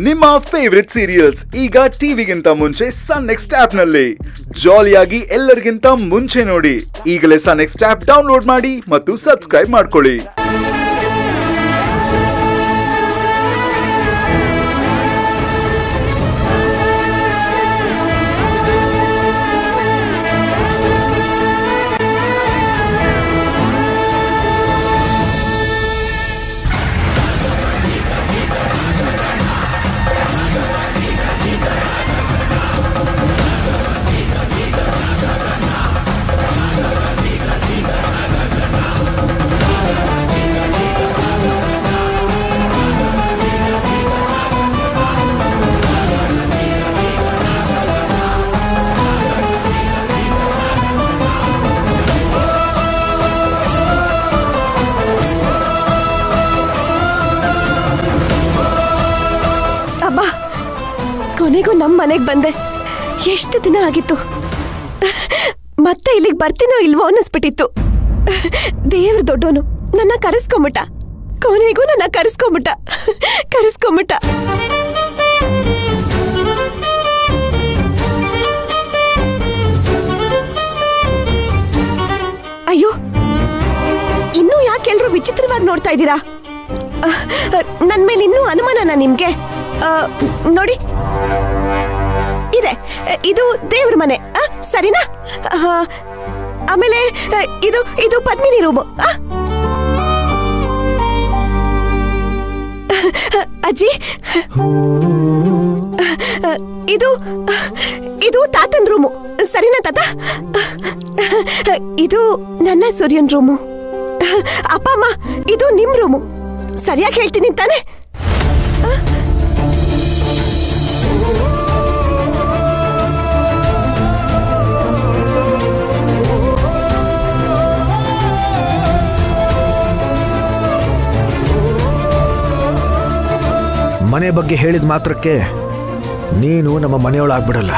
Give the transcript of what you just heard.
ನಿಮ್ಮ favourite serials ಈಗ ಟಿವಿಗಿಂತ ಮುಂಚೆ ಸನ್ ನೆಕ್ಸ್ಟ್ ಆಪ್ ನಲ್ಲಿ ಜಾಲಿಯಾಗಿ ಎಲ್ಲರಿಗಿಂತ ಮುಂಚೆ ನೋಡಿ. ಈಗಲೇ ಸನ್ ನೆಕ್ಸ್ಟ್ ಆಪ್ ಡೌನ್ಲೋಡ್ ಮಾಡಿ ಮತ್ತು ಸಬ್ಸ್ಕ್ರೈಬ್ ಮಾಡ್ಕೊಳ್ಳಿ. ಕೊನೆಗೂ ನಮ್ಮ ಮನೆಗೆ ಬಂದೆ. ಎಷ್ಟು ದಿನ ಆಗಿತ್ತು. ಮತ್ತೆ ಇಲ್ಲಿಗೆ ಬರ್ತೀನೋ ಇಲ್ವೋ ಅನ್ನಿಸ್ಬಿಟ್ಟಿತ್ತು. ದೇವ್ರ ದೊಡ್ಡೋನು ನನ್ನ ಕರೆಸ್ಕೊಂಬಿಟ್ಟ. ಕೊನೆಗೂ ನನ್ನ ಕರೆಸ್ಕೊಂಬಿಟ್ಟ. ಅಯ್ಯೋ, ಇನ್ನೂ ಯಾಕೆ ಎಲ್ರು ವಿಚಿತ್ರವಾಗಿ ನೋಡ್ತಾ ಇದ್ದೀರಾ? ನನ್ನ ಮೇಲೆ ಇನ್ನೂ ಅನುಮಾನನಾ ನಿಮ್ಗೆ? ನೋಡಿ, ಇದೆ ಇದು ದೇವ್ರ ಮನೆ, ಸರಿನಾ? ಆಮೇಲೆ ಇದು ಪದ್ಮಿನಿ ರೂಮು. ಅಜ್ಜಿ, ಇದು ತಾತನ್ ರೂಮು, ಸರಿನಾ ತಾತ? ಇದು ನನ್ನ ಸೂರ್ಯನ್ ರೂಮು. ಅಪ್ಪ ಅಮ್ಮ, ಇದು ನಿಮ್ ರೂಮು. ಸರಿಯಾಗಿ ಹೇಳ್ತೀನಿ ತಾನೆ? ಮನೆ ಬಗ್ಗೆ ಹೇಳಿದ ಮಾತ್ರಕ್ಕೆ ನೀನು ನಮ್ಮ ಮನೆಯೊಳಾಗ್ಬಿಡಲ್ಲ.